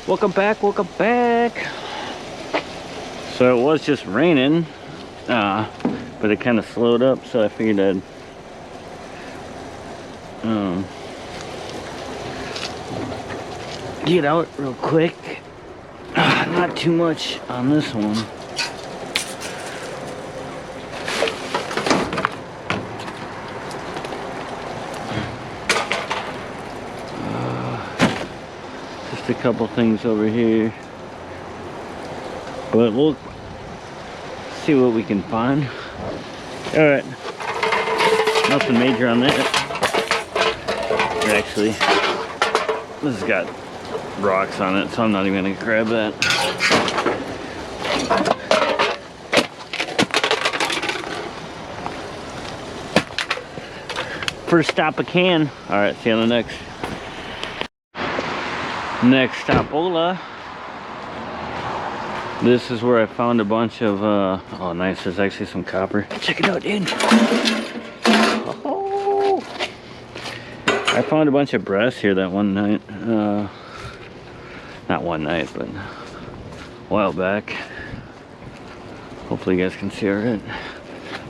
Welcome back, welcome back. So it was just raining, but it kind of slowed up, so I figured I'd get out real quick. Not too much on this one. Just a couple things over here, but we'll see what we can find. All right, nothing major on that. Actually, this has got rocks on it, so I'm not even gonna grab that. First stop a can. All right, see you on the next stopola. This is where I found a bunch of oh nice, there's actually some copper. Check it out, dude. Oh, I found a bunch of brass here that one night. Not one night, but a while back. Hopefully you guys can see it.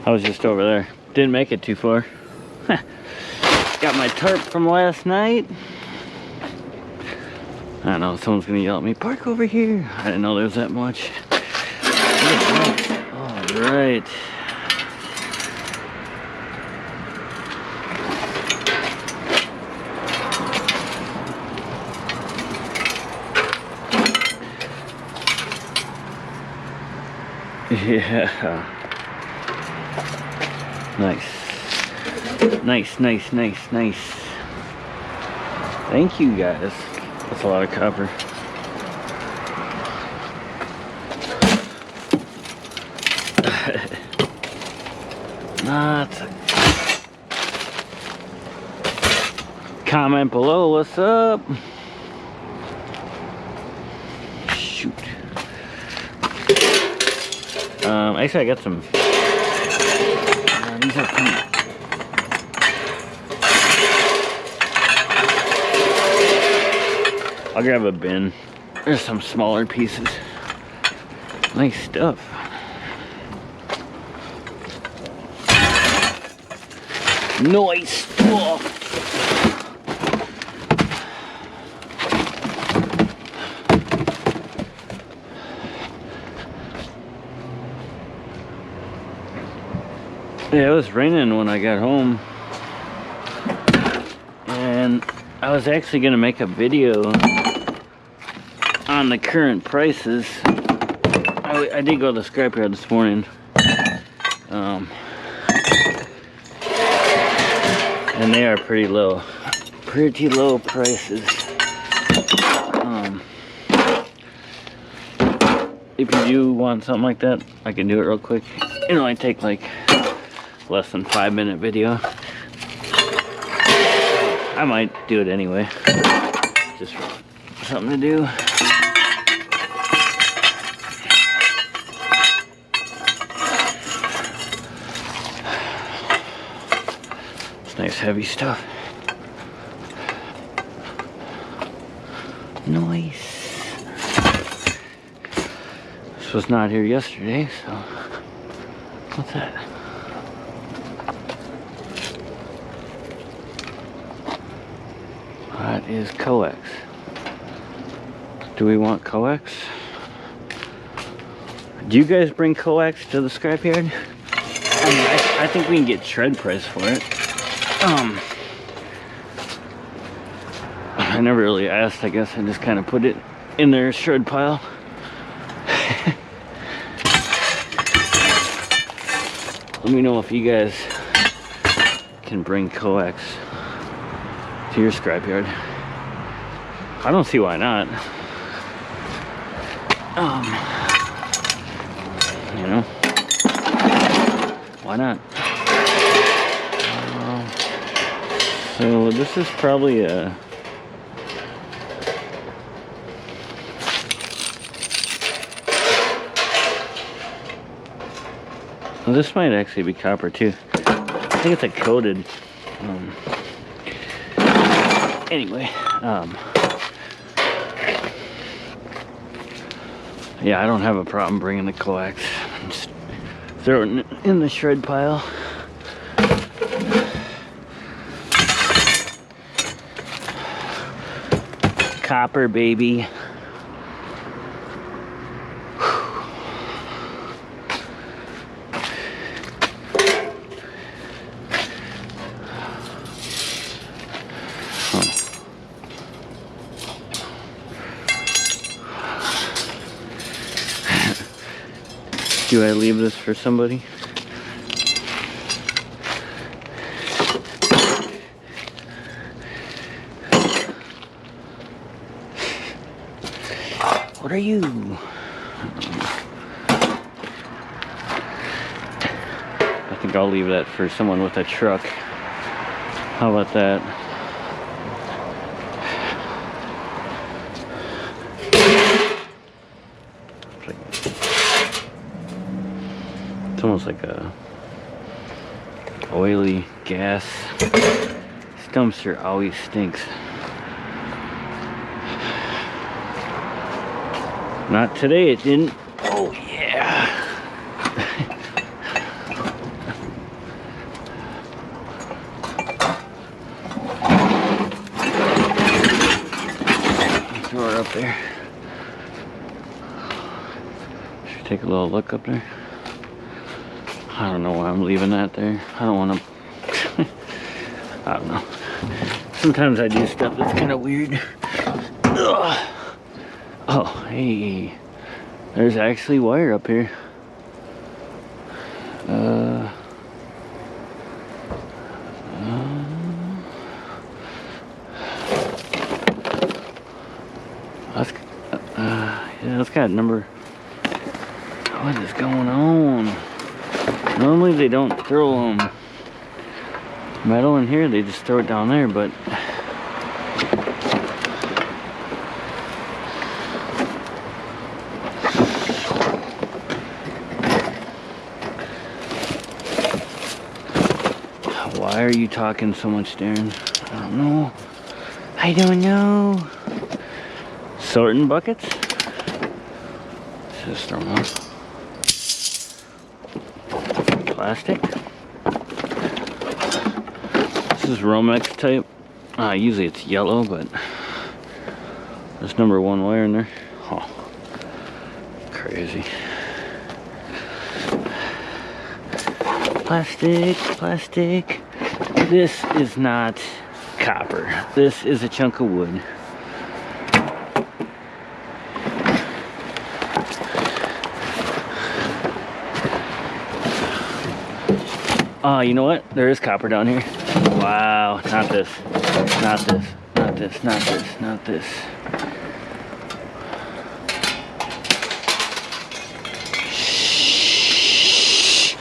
I was just over there. Didn't make it too far. Got my tarp from last night. I don't know, someone's gonna yell at me, park over here. I didn't know there was that much. All right. Yeah. Nice. Nice. Thank you guys. That's a lot of copper. Comment below, what's up? Shoot. Actually I got some. These are pretty. I'll grab a bin. There's some smaller pieces. Nice stuff. Nice stuff. Yeah, it was raining when I got home. And I was actually gonna make a video on the current prices. I did go to the scrapyard this morning, and they are pretty low prices. If you do want something like that, I can do it real quick. It only take like less than 5-minute video. I might do it anyway, just for something to do. It's nice heavy stuff. Nice. This was not here yesterday, so what's that? That is coax. Do we want coax? Do you guys bring coax to the scrapyard? I think we can get shred price for it. I never really asked. I guess I just kind of put it in their shred pile. Let me know if you guys can bring coax to your scrapyard. I don't see why not. You know, why not? So this is probably a well, this might actually be copper too. I think it's a coated. Anyway, Yeah, I don't have a problem bringing the coax. Just throw it in the shred pile. Copper, baby. Do I leave this for somebody? What are you? I think I'll leave that for someone with a truck. How about that? It's almost like a oily gas. This dumpster always stinks. Not today, it didn't. Oh yeah. Throw it up there. Should take a little look up there. I don't know why I'm leaving that there. I don't want to. I don't know. Sometimes I do stuff that's kind of weird. Ugh. Oh, hey. There's actually wire up here. Yeah, that's got number. What is going on? Normally they don't throw metal in here, they just throw it down there, but why are you talking so much, Darren? I don't know. I don't know. Sorting buckets? Just throw them up. Plastic. This is Romex type. Usually it's yellow, but there's number 1 wire in there. Oh, crazy. Plastic, plastic. This is not copper. This is a chunk of wood. You know what? There is copper down here. Wow, not this. Not this. Not this. Not this. Not this. Shh.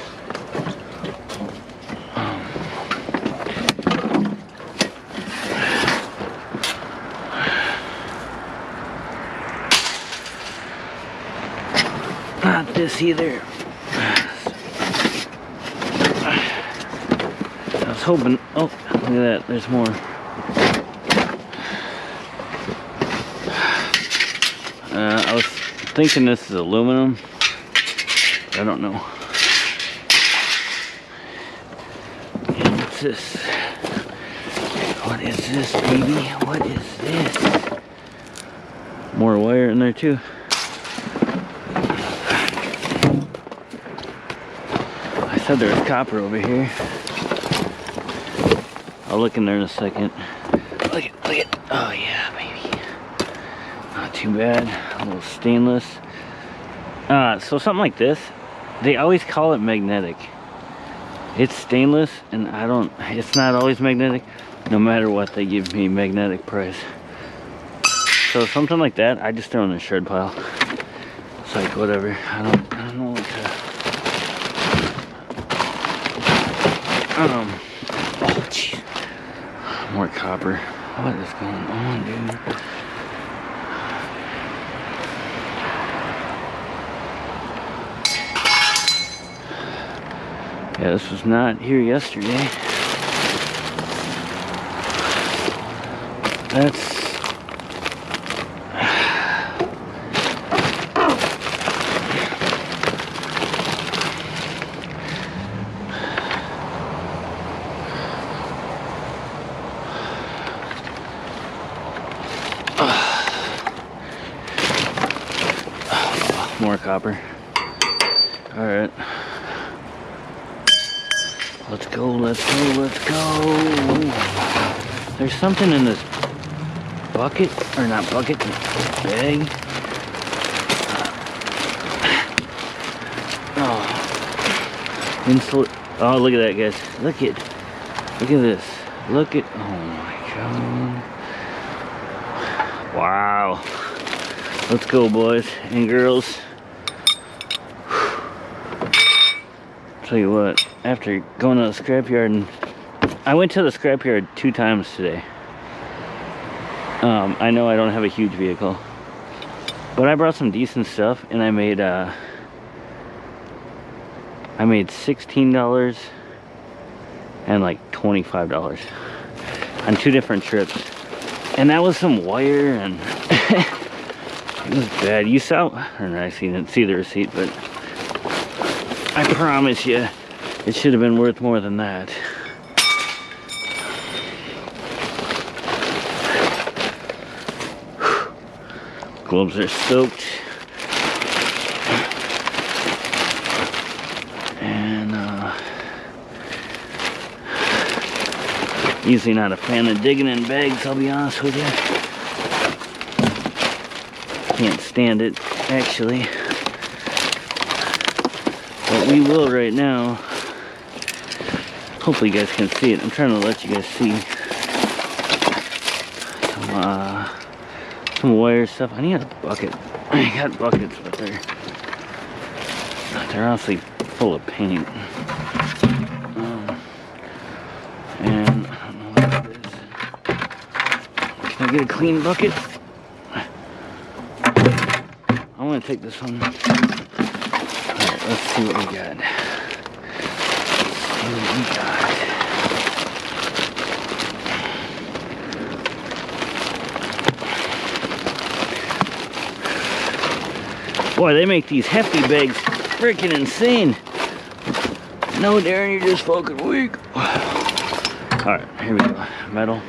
Not this either. I was hoping, oh, look at that, there's more. I was thinking this is aluminum. I don't know. And what's this? What is this, baby? What is this? More wire in there too. I said there was copper over here. I'll look in there in a second. Look at, oh yeah, baby. Not too bad. A little stainless. So something like this, they always call it magnetic. It's stainless, and it's not always magnetic. No matter what, they give me magnetic price. So something like that, I just throw in the shred pile. It's like whatever. I don't know what to. Oh jeez. More copper. What is going on, dude? Yeah, this was not here yesterday. That's more copper. Alright. Let's go, let's go, let's go. There's something in this bucket, or not bucket, bag. Oh, look at that, guys. Look at this. Look at, oh my god. Wow. Let's go, boys and girls. Tell you what, after going to the scrapyard, and I went to the scrapyard 2 times today. I know I don't have a huge vehicle, but I brought some decent stuff, and I made $16 and like $25 on 2 different trips, and that was some wire, and it was bad. You saw, or I didn't see the receipt, but I promise you, it should have been worth more than that. Gloves are soaked. And, usually not a fan of digging in bags, I'll be honest with you. Can't stand it, actually. But we will right now. Hopefully you guys can see it. I'm trying to let you guys see some wire stuff. I need a bucket. I got buckets, but they're honestly full of paint. And I don't know what it is. Can I get a clean bucket? I'm gonna take this one. Alright, let's see what we got. Boy, they make these hefty bags freaking insane. No, Darren, you're just fucking weak. Alright, here we go. Metal.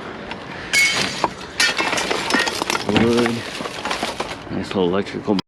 Wood. Nice little electrical.